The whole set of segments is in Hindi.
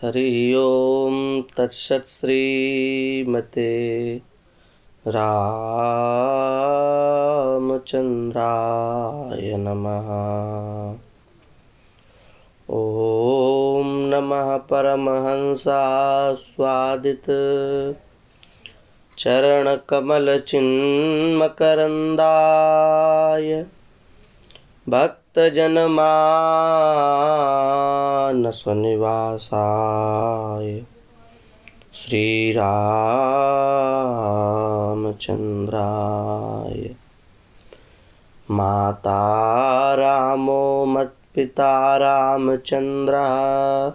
हरि ओम तत्सत् श्रीमते रामचंद्राय नमः। ओम नमः परमहंसास्वादित चरणकमलचिन्मकरन्दाय भक्तजनमानसनिवासाय श्रीरामचन्द्राय। माता रामो मत्पिता रामचन्द्रः,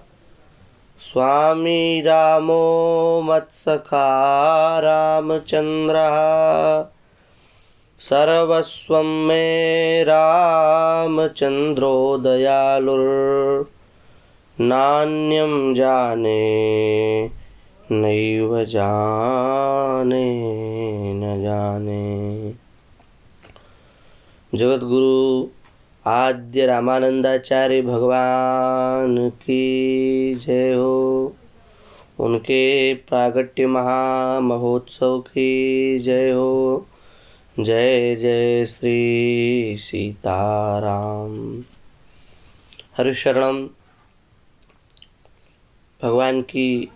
स्वामी रामो मत्सखा रामचन्द्रः। सर्वस्वं मे रामचन्द्रो दयालुर्नान्यं जाने नैव जाने न जाने। जगद्गुरु आद्य रामानंदाचार्य भगवान की जय हो। उनके प्रागट्य महामहोत्सव की जय हो। जय जय श्री सीताराम। हरिशरणम। भगवान की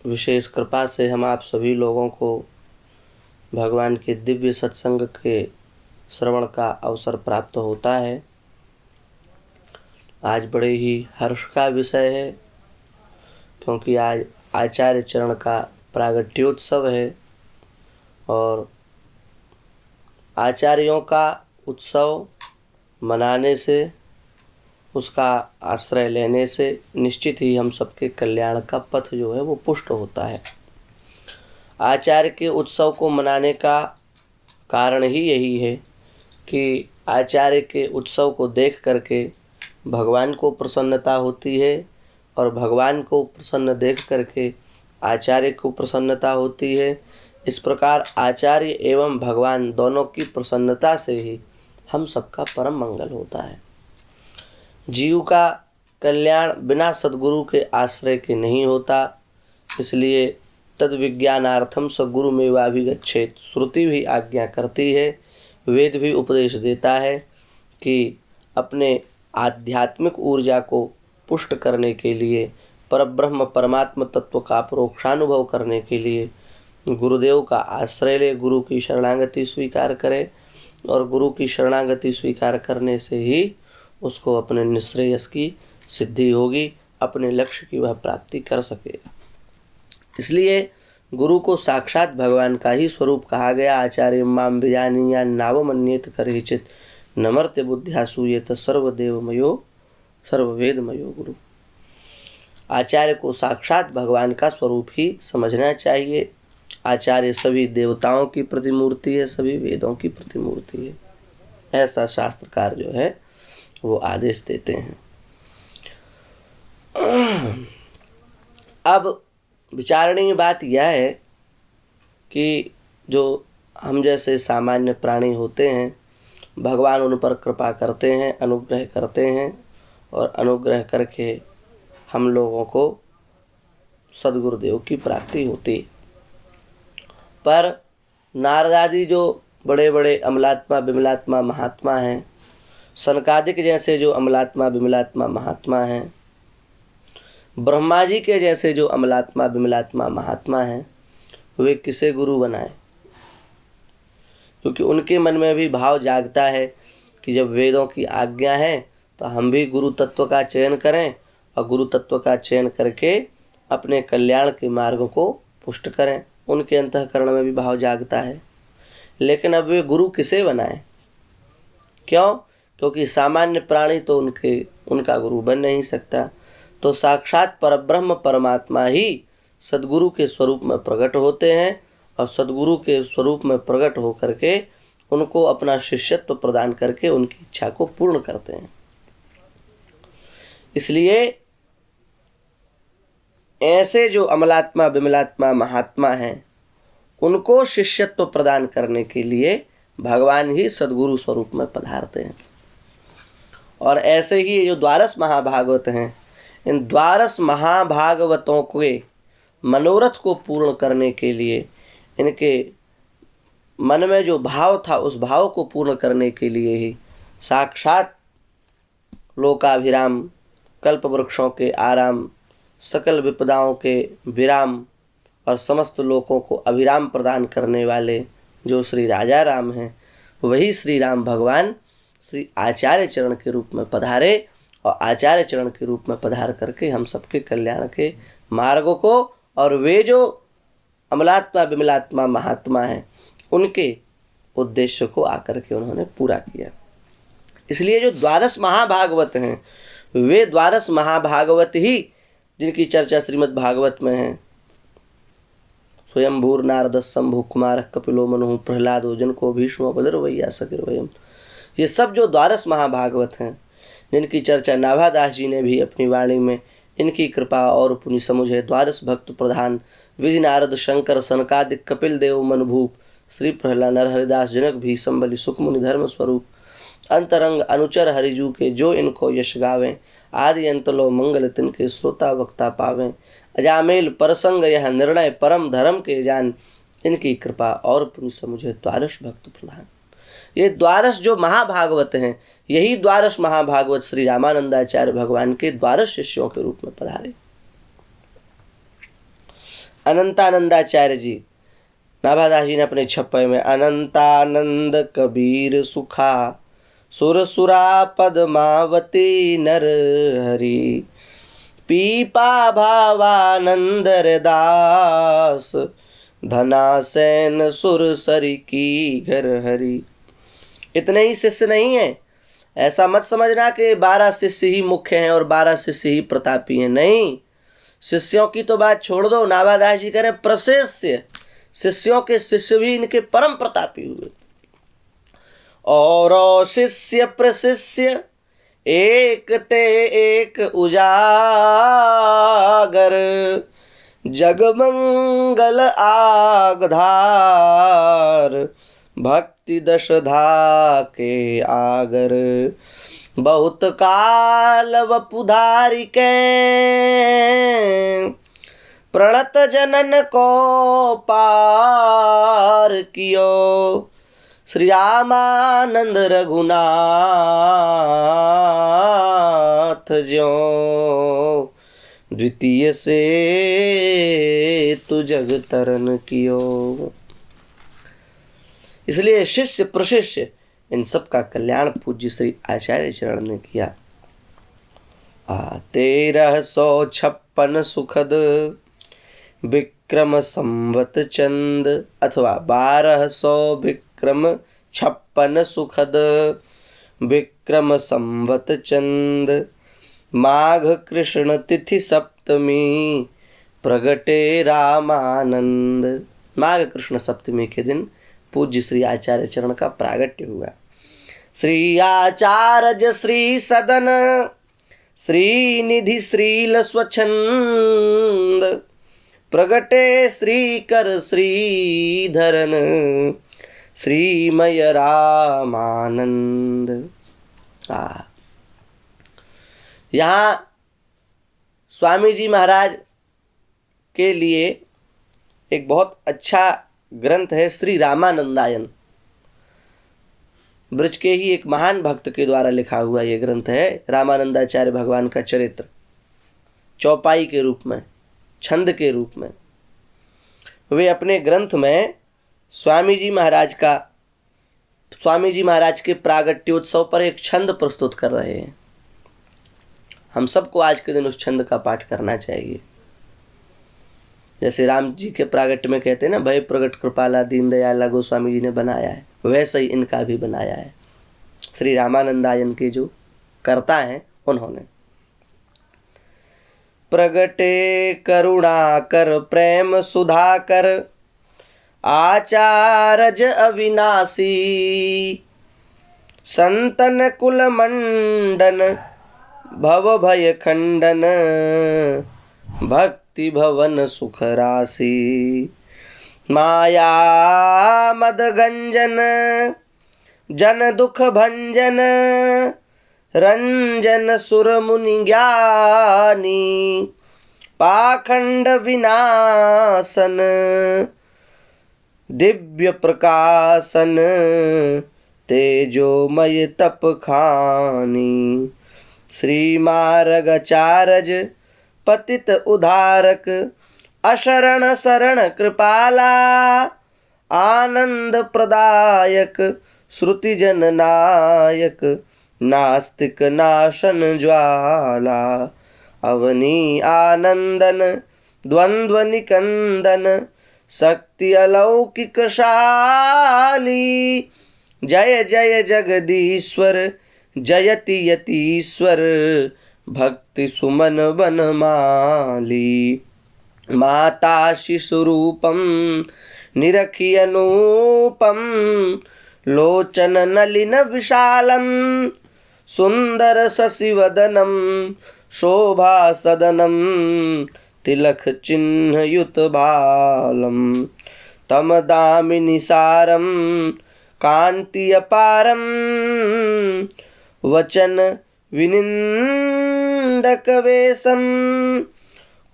विशेष कृपा से हम आप सभी लोगों को भगवान के दिव्य सत्संग के श्रवण का अवसर प्राप्त होता है। आज बड़े ही हर्ष का विषय है, क्योंकि आज आचार्य चरण का प्रागट्योत्सव है और आचार्यों का उत्सव मनाने से, उसका आश्रय लेने से निश्चित ही हम सबके कल्याण का पथ जो है वो पुष्ट होता है। आचार्य के उत्सव को मनाने का कारण ही यही है कि आचार्य के उत्सव को देख करके भगवान को प्रसन्नता होती है और भगवान को प्रसन्न देख करके आचार्य को प्रसन्नता होती है। इस प्रकार आचार्य एवं भगवान दोनों की प्रसन्नता से ही हम सबका परम मंगल होता है। जीव का कल्याण बिना सद्गुरु के आश्रय के नहीं होता, इसलिए तद विज्ञानार्थम सद्गुरु मेवाभिगच्छेत्। श्रुति भी आज्ञा करती है, वेद भी उपदेश देता है कि अपने आध्यात्मिक ऊर्जा को पुष्ट करने के लिए, परब्रह्म परमात्म तत्व का परोक्षानुभव करने के लिए गुरुदेव का आश्रय ले, गुरु की शरणागति स्वीकार करे और गुरु की शरणागति स्वीकार करने से ही उसको अपने निश्रेयस की सिद्धि होगी, अपने लक्ष्य की वह प्राप्ति कर सकेगा। इसलिए गुरु को साक्षात भगवान का ही स्वरूप कहा गया। आचार्य माम विजानीया नावमन्येत करहिचित नमर्त्य बुद्ध्यासूयेत सर्वदेवमयो सर्ववेदमयो गुरु। आचार्य को साक्षात भगवान का स्वरूप ही समझना चाहिए। आचार्य सभी देवताओं की प्रतिमूर्ति है, सभी वेदों की प्रतिमूर्ति है, ऐसा शास्त्रकार जो है वो आदेश देते हैं। अब विचारणीय बात यह है कि जो हम जैसे सामान्य प्राणी होते हैं, भगवान उन पर कृपा करते हैं, अनुग्रह करते हैं और अनुग्रह करके हम लोगों को सद्गुरुदेव की प्राप्ति होती। पर नारद आदि जो बड़े बड़े अमलात्मा विमलात्मा महात्मा हैं, सनकादिक जैसे जो अमलात्मा विमलात्मा महात्मा हैं, ब्रह्मा जी के जैसे जो अमलात्मा विमलात्मा महात्मा हैं, वे किसे गुरु बनाएं? क्योंकि उनके मन में भी भाव जागता है कि जब वेदों की आज्ञा है तो हम भी गुरु तत्व का चयन करें और गुरु तत्व का चयन करके अपने कल्याण के मार्ग को पुष्ट करें। उनके अंतःकरण में भी भाव जागता है, लेकिन अब वे गुरु किसे बनाएं? क्यों? क्योंकि सामान्य प्राणी तो उनका गुरु बन नहीं सकता। तो साक्षात परब्रह्म परमात्मा ही सद्गुरु के स्वरूप में प्रकट होते हैं और सद्गुरु के स्वरूप में प्रकट होकर के उनको अपना शिष्यत्व प्रदान करके उनकी इच्छा को पूर्ण करते हैं। इसलिए ऐसे जो अमलात्मा विमलात्मा महात्मा हैं, उनको शिष्यत्व प्रदान करने के लिए भगवान ही सद्गुरु स्वरूप में पधारते हैं। और ऐसे ही जो द्वादश महाभागवत हैं, इन द्वादश महाभागवतों के मनोरथ को पूर्ण करने के लिए, इनके मन में जो भाव था उस भाव को पूर्ण करने के लिए ही साक्षात लोकाभिराम, कल्प वृक्षों के आराम, सकल विपदाओं के विराम और समस्त लोकों को अभिराम प्रदान करने वाले जो श्री राजा राम हैं, वही श्री राम भगवान श्री आचार्य चरण के रूप में पधारे और आचार्य चरण के रूप में पधार करके हम सबके कल्याण के मार्गों को और वे जो अमलात्मा विमलात्मा महात्मा हैं उनके उद्देश्य को आकर के उन्होंने पूरा किया। इसलिए जो द्वादश महाभागवत हैं वे द्वादश महाभागवत ही जिनकी चर्चा श्रीमद् भागवत में है, स्वयंभूर नारद शंभु कुमार कपिलो मनु प्रहलादो जनको भीष्मो बलिर्वैया सकिर्वयम्, ये सब जो द्वादश महाभागवत हैं जिनकी चर्चा नाभादास जी ने भी अपनी वाणी में इनकी कृपा और पुनि समुझे द्वादश भक्त प्रधान विधि नारद शंकर सनकादिक कपिल देव मनभूप श्री प्रहलाद नरहरिदास जनक भी संबली सुखमुनि धर्म स्वरूप अंतरंग अनुचर हरिजू के जो इनको यश गावें, आदि अंतलो मंगल तिनके श्रोता वक्ता पावें, अजामेल परसंग यह निर्णय परम धर्म के जान, इनकी कृपा और पुनि समुझे द्वादश भक्त प्रधान। ये द्वादश जो महाभागवत हैं यही द्वादश महाभागवत श्री रामानंदाचार्य भगवान के द्वादश शिष्यों के रूप में पधारे। अनंतानंदाचार्य जी, नाभादास जी ने अपने छप्पे में अनंतानंद कबीर सुखा सुरसुरा पद्मावती नर हरि पीपा भावानंदर दास धनासेन सुरसरी की घर हरि। इतने ही शिष्य नहीं है, ऐसा मत समझना कि 12 शिष्य ही मुख्य हैं और 12 शिष्य ही प्रतापी हैं, नहीं। शिष्यों की तो बात छोड़ दो, नाभादास जी कह रहे प्रशिष्य, शिष्यों के शिष्य भी इनके परम प्रतापी हुए। और शिष्य प्रशिष्य एक ते एक उजागर, जगमंगल आगधार भक्ति दशधा के आगर, बहुत काल वपुधारी के प्रणत जनन को पार कियो, श्री रामानंद रघुनाथ ज्यों द्वितीय से तु जग तरन कियो। इसलिए शिष्य प्रशिष्य इन सब का कल्याण पूज्य श्री आचार्य चरण ने किया। 1356 सुखद विक्रम संवत चंद अथवा 1200 विक्रम 56 सुखद विक्रम संवत चंद, माघ कृष्ण तिथि सप्तमी प्रगटे रामानंद। माघ कृष्ण सप्तमी के दिन पूज्य श्री आचार्य चरण का प्रागट्य हुआ। श्री आचार्य श्री सदन श्री निधि श्रील स्वच्छंद, प्रगटे श्री कर श्री धरन श्रीमय रामानंद। यहाँ स्वामी जी महाराज के लिए एक बहुत अच्छा ग्रंथ है श्री रामानंदायन। ब्रज के ही एक महान भक्त के द्वारा लिखा हुआ यह ग्रंथ है। रामानंदाचार्य भगवान का चरित्र चौपाई के रूप में, छंद के रूप में वे अपने ग्रंथ में स्वामी जी महाराज के प्रागट्योत्सव पर एक छंद प्रस्तुत कर रहे हैं। हम सबको आज के दिन उस छंद का पाठ करना चाहिए। जैसे राम जी के प्रागट्य में कहते हैं ना, भय प्रगट कृपाला दीन दयाला गोस्वामी जी ने बनाया है, वैसे ही इनका भी बनाया है। श्री रामानंदायन के जो कर्ता हैं उन्होंने प्रगटे करुणा कर प्रेम सुधाकर आचार्य अविनाशी, संतन कुल मंडन भव भय खंडन भक्ति भवन सुख राशि, माया मद गंजन जन दुख भंजन रंजन सुर मुनि ज्ञानी, पाखंड विनाशन, दिव्य प्रकाशन, तेजोमय तप खानी। श्री मार्गचारज पतित उद्धारक, अशरण शरण कृपाला, आनंद प्रदायक, श्रुति जन नायक, नास्तिक नाशन ज्वाला। अवनी आनंदन, द्वंद्व निकंदन, शक्ति अलौकिक शाली। जय जय जगदीश्वर, जयति यतीश्वर, भक्ति सुमन बनमाली। माता शिशुरूपम, निरखि अनूपम, लोचन नलिन विशालम, सुंदर शशिवदनम, शोभा सदनम, तिलक चिन्ह युत बालम। तम दामिनी सारम, कांति अपारम, वचन विनिंदक वेशम,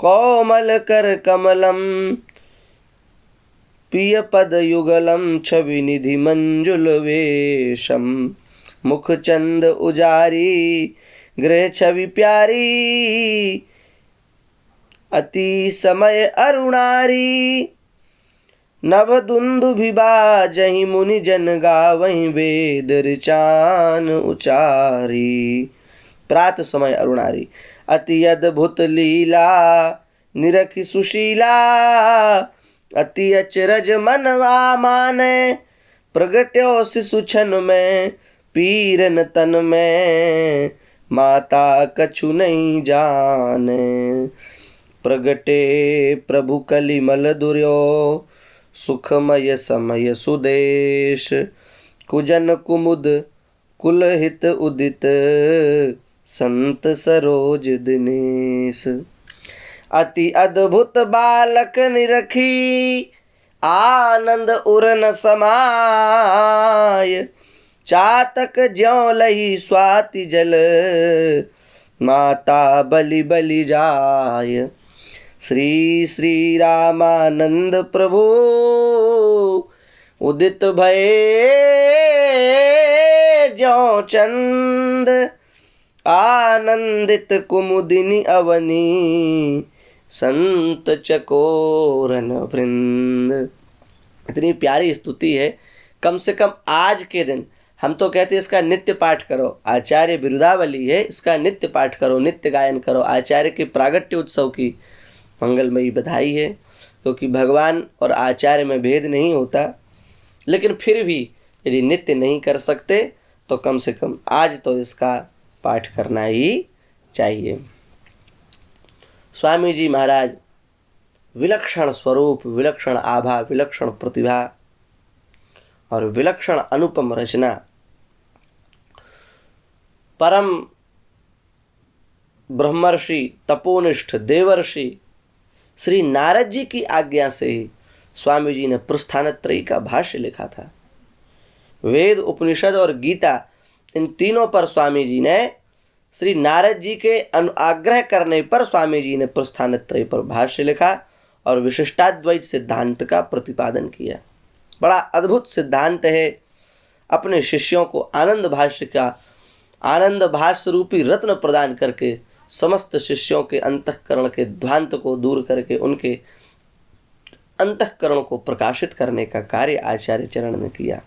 कोमल कर कमलम, प्रिय पद युगलम, छवि निधि मंजुल वेशम। मुख चंद उजारी, गृह छवि प्यारी, अति समय अरुणारी। नभ दुंदुभि बाजहि, मुनि जन गावहि, वेद ऋचान उचारी। प्रात समय अरुणारी, अति अद्भुत लीला, निरखि सुशीला, अति अचरज मनवा माने। प्रगट्यो शिशु छन में, पीरन तन में, माता कछु नहीं जाने। प्रगटे प्रभु कलिमल दुर्यो, सुखमय समय सुदेश। कुजन कुमुद कुलहित उदित, संत सरोज दिनेश। अति अद्भुत बालक निरखी, आनंद उर न समाय। चातक ज्यों लही स्वाति जल, माता बलि बलि जाय। श्री श्री रामानंद प्रभु, उदित भये ज्यों चंद। आनंदित कुमुदिनी अवनी, संत चकोरन वृंद। इतनी प्यारी स्तुति है। कम से कम आज के दिन हम तो कहते हैं इसका नित्य पाठ करो। आचार्य बिरुदावली है, इसका नित्य पाठ करो, नित्य गायन करो। आचार्य के प्रागट्य उत्सव की मंगलमयी बधाई है, क्योंकि भगवान और आचार्य में भेद नहीं होता। लेकिन फिर भी यदि नित्य नहीं कर सकते तो कम से कम आज तो इसका पाठ करना ही चाहिए। स्वामी जी महाराज विलक्षण स्वरूप, विलक्षण आभा, विलक्षण प्रतिभा और विलक्षण अनुपम रचना, परम ब्रह्मर्षि, तपोनिष्ठ देवर्षि श्री नारद जी की आज्ञा से ही स्वामी जी ने प्रस्थानत्रयी का भाष्य लिखा था। वेद, उपनिषद और गीता, इन तीनों पर स्वामी जी ने, श्री नारद जी के आग्रह करने पर स्वामी जी ने प्रस्थानत्रयी पर भाष्य लिखा और विशिष्टाद्वैत सिद्धांत का प्रतिपादन किया। बड़ा अद्भुत सिद्धांत है। अपने शिष्यों को आनंद भाष्य का, आनंद भाष्य रूपी रत्न प्रदान करके समस्त शिष्यों के अंतःकरण के ध्वांत को दूर करके उनके अंतःकरण को प्रकाशित करने का कार्य आचार्य चरण ने किया।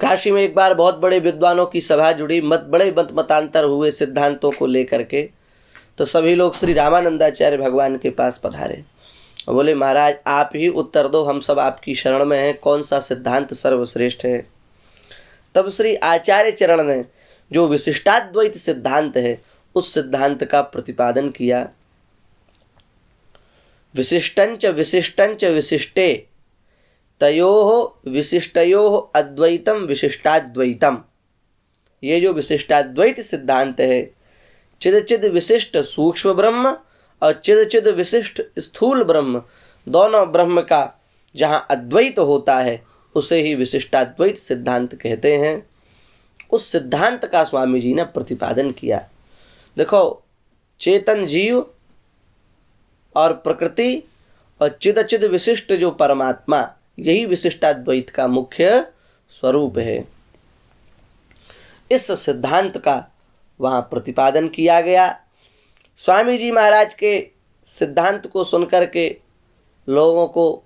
काशी में एक बार बहुत बड़े विद्वानों की सभा जुड़ी, बड़े मतांतर हुए सिद्धांतों को लेकर के। तो सभी लोग श्री रामानंदाचार्य भगवान के पास पधारे और बोले, महाराज आप ही उत्तर दो, हम सब आपकी शरण में हैं, कौन सा सिद्धांत सर्वश्रेष्ठ है। तब श्री आचार्य चरण ने जो विशिष्टाद्वैत सिद्धांत है उस सिद्धांत का प्रतिपादन किया। विशिष्टंच विशिष्टंच विशिष्टे, तयोः विशिष्टयोः अद्वैतम विशिष्टाद्वैतम। ये जो विशिष्टाद्वैत सिद्धांत है, चिद चिद विशिष्ट सूक्ष्म ब्रह्म और चिद चिद विशिष्ट स्थूल ब्रह्म, दोनों ब्रह्म का जहाँ अद्वैत होता है उसे ही विशिष्टाद्वैत सिद्धांत कहते हैं। उस सिद्धांत का स्वामी जी ने प्रतिपादन किया। देखो, चेतन जीव और प्रकृति और चिद विशिष्ट जो परमात्मा, यही विशिष्टाद्वैत का मुख्य स्वरूप है। इस सिद्धांत का वहाँ प्रतिपादन किया गया। स्वामी जी महाराज के सिद्धांत को सुनकर के लोगों को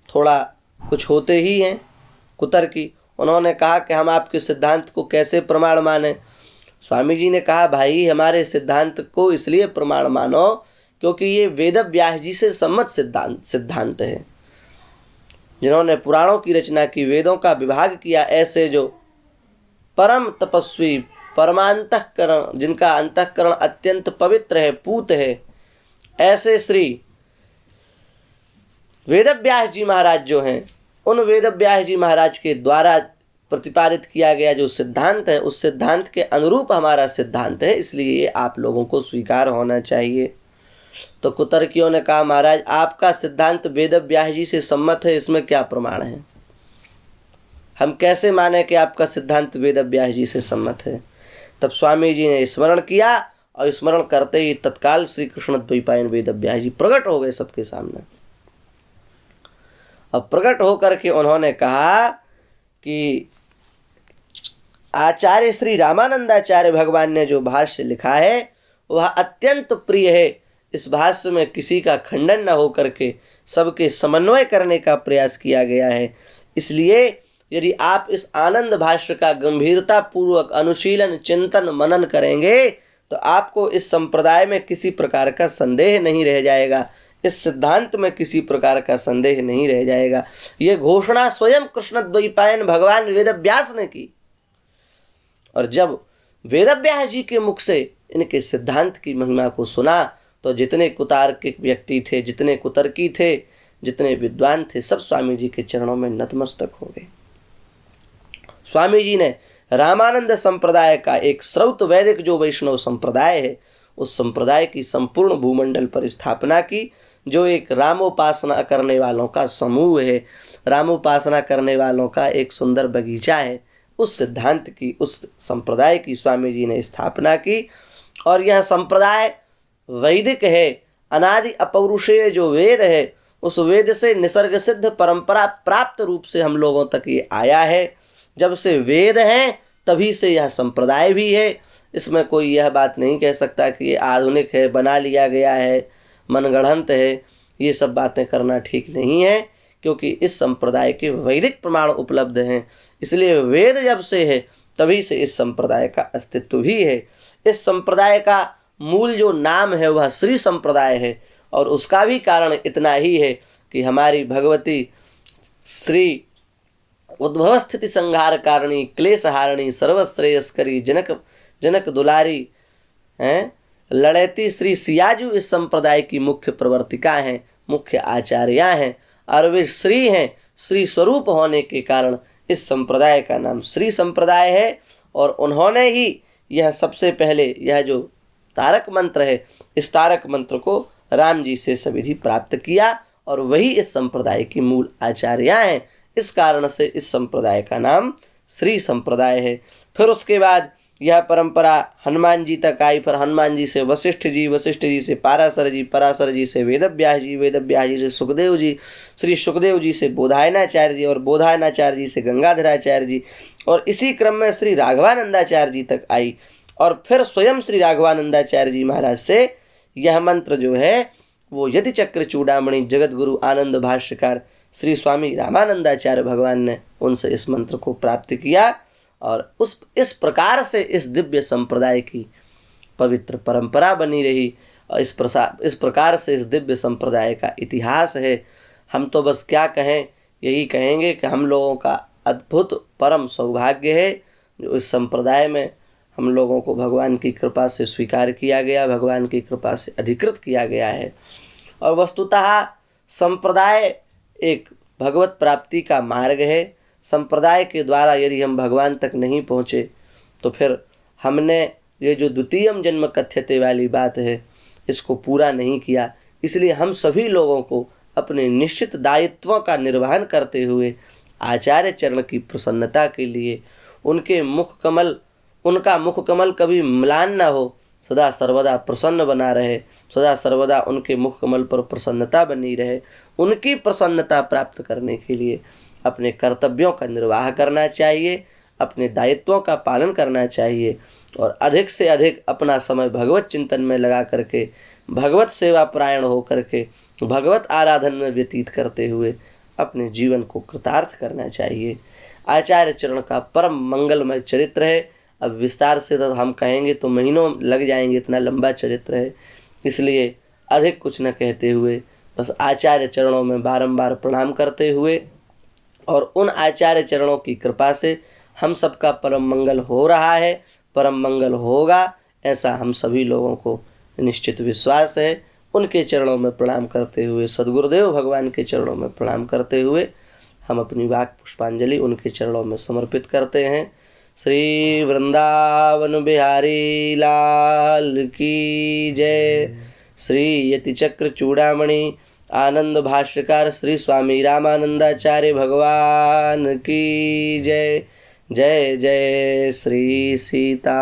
थोड़ा कुछ होते ही हैं कुतर्की। उन्होंने कहा कि हम आपके सिद्धांत को कैसे प्रमाण माने। स्वामी जी ने कहा, भाई हमारे सिद्धांत को इसलिए प्रमाण मानो क्योंकि ये वेद व्यास जी से सम्मत सिद्धांत है, जिन्होंने पुराणों की रचना की, वेदों का विभाग किया। ऐसे जो परम तपस्वी, परमांतःकरण, जिनका अंतःकरण अत्यंत पवित्र है, पूत है, ऐसे श्री वेदव्यास जी महाराज जो हैं, उन वेदव्यास जी महाराज के द्वारा प्रतिपादित किया गया जो सिद्धांत है, उस सिद्धांत के अनुरूप हमारा सिद्धांत है, इसलिए ये आप लोगों को स्वीकार होना चाहिए। तो कुतर्कियों ने कहा, महाराज आपका सिद्धांत वेदव्यास जी से सम्मत है, इसमें क्या प्रमाण है? हम कैसे माने कि आपका सिद्धांत वेदव्यास जी से सम्मत है? तब स्वामी जी ने स्मरण किया और स्मरण करते ही तत्काल श्री कृष्ण द्वैपायन वेदव्यास जी प्रकट हो गए सबके सामने। अब प्रकट होकर के उन्होंने कहा कि आचार्य श्री रामानंदाचार्य भगवान ने जो भाष्य लिखा है वह अत्यंत प्रिय है। इस भाष्य में किसी का खंडन न होकर के सबके समन्वय करने का प्रयास किया गया है। इसलिए यदि आप इस आनंद भाष्य का गंभीरता पूर्वक अनुशीलन, चिंतन, मनन करेंगे तो आपको इस संप्रदाय में किसी प्रकार का संदेह नहीं रह जाएगा, इस सिद्धांत में किसी प्रकार का संदेह नहीं रह जाएगा। ये घोषणा स्वयं कृष्ण द्वैपायन भगवान वेदव्यास ने की। और जब वेदव्यास जी के मुख से इनके सिद्धांत की महिमा को सुना तो जितने कुतार्किक व्यक्ति थे, जितने कुतर्की थे, जितने विद्वान थे, सब स्वामी जी के चरणों में नतमस्तक हो गए। स्वामी जी ने रामानंद संप्रदाय का एक श्रौत वैदिक जो वैष्णव संप्रदाय है, उस संप्रदाय की संपूर्ण भूमंडल पर स्थापना की, जो एक रामोपासना करने वालों का समूह है, रामोपासना करने वालों का एक सुंदर बगीचा है। उस सिद्धांत की, उस संप्रदाय की स्वामी जी ने स्थापना की। और यह संप्रदाय वैदिक है, अनादि अपौरुषेय जो वेद है, उस वेद से निसर्ग सिद्ध परंपरा प्राप्त रूप से हम लोगों तक ये आया है। जब से वेद हैं तभी से यह संप्रदाय भी है। इसमें कोई यह बात नहीं कह सकता कि ये आधुनिक है, बना लिया गया है, मनगढ़ंत है। ये सब बातें करना ठीक नहीं है, क्योंकि इस संप्रदाय के वैदिक प्रमाण उपलब्ध हैं। इसलिए वेद जब से है तभी से इस संप्रदाय का अस्तित्व भी है। इस संप्रदाय का मूल जो नाम है वह श्री संप्रदाय है, और उसका भी कारण इतना ही है कि हमारी भगवती श्री उद्भव स्थिति संहार कारिणी, क्लेश हारिणी, सर्वश्रेयस्करी, जनक दुलारी हैं, लड़ैती श्री सियाजू इस संप्रदाय की मुख्य प्रवर्तिका हैं, मुख्य आचार्या हैं। और वे श्री हैं, श्री स्वरूप होने के कारण इस संप्रदाय का नाम श्री संप्रदाय है। और उन्होंने ही यह सबसे पहले यह जो तारक मंत्र है, इस तारक मंत्र को राम जी से सविधि प्राप्त किया, और वही इस संप्रदाय की मूल आचार्या हैं। इस कारण से इस संप्रदाय का नाम श्री संप्रदाय है। फिर उसके बाद यह परंपरा हनुमान जी तक आई। फिर हनुमान जी से वशिष्ठ जी, वशिष्ठ जी से पाराशर जी, पाराशर जी से वेदव्यास जी, वेदव्यास जी से सुखदेव जी, श्री सुखदेव जी से बोधायनाचार्य जी, और बोधायनाचार्य जी से गंगाधराचार्य जी, और इसी क्रम में श्री राघवानंदाचार्य जी तक आई। और फिर स्वयं श्री राघवानंदाचार्य जी महाराज से यह मंत्र जो है वो यति चक्र चूड़ामणि जगत गुरु आनंद भाष्यकार श्री स्वामी रामानंदाचार्य भगवान ने उनसे इस मंत्र को प्राप्त किया। और इस प्रकार से इस दिव्य संप्रदाय की पवित्र परंपरा बनी रही, और इस प्रकार से इस दिव्य संप्रदाय का इतिहास है। हम तो बस क्या कहें, यही कहेंगे कि हम लोगों का अद्भुत परम सौभाग्य है जो इस संप्रदाय में हम लोगों को भगवान की कृपा से स्वीकार किया गया, भगवान की कृपा से अधिकृत किया गया है। और वस्तुतः संप्रदाय एक भगवत प्राप्ति का मार्ग है। संप्रदाय के द्वारा यदि हम भगवान तक नहीं पहुँचे तो फिर हमने ये जो द्वितीयम जन्म कथ्यते वाली बात है इसको पूरा नहीं किया। इसलिए हम सभी लोगों को अपने निश्चित दायित्वों का निर्वहन करते हुए आचार्य चरण की प्रसन्नता के लिए, उनका मुख कमल कभी म्लान न हो, सदा सर्वदा प्रसन्न बना रहे, सदा सर्वदा उनके मुख कमल पर प्रसन्नता बनी रहे। उनकी प्रसन्नता प्राप्त करने के लिए अपने कर्तव्यों का निर्वाह करना चाहिए, अपने दायित्वों का पालन करना चाहिए और अधिक से अधिक अपना समय भगवत चिंतन में लगा करके, भगवत सेवा परायण हो करके, भगवत आराधन में व्यतीत करते हुए अपने जीवन को कृतार्थ करना चाहिए। आचार्य चरण का परम मंगलमय चरित्र है। अब विस्तार से तो हम कहेंगे तो महीनों लग जाएंगे, इतना लंबा चरित्र है। इसलिए अधिक कुछ न कहते हुए बस आचार्य चरणों में बारंबार प्रणाम करते हुए और उन आचार्य चरणों की कृपा से हम सबका परम मंगल हो रहा है, परम मंगल होगा, ऐसा हम सभी लोगों को निश्चित विश्वास है। उनके चरणों में प्रणाम करते हुए, सद्गुरुदेव भगवान के चरणों में प्रणाम करते हुए हम अपनी वाक पुष्पांजलि उनके चरणों में समर्पित करते हैं। श्री वृंदावन बिहारी लाल की जय। श्री यतिचक्र चूड़ामणि आनंद भाष्यकार श्री स्वामी रामानंदाचार्य भगवान की जय। जय जय श्री सीताराम।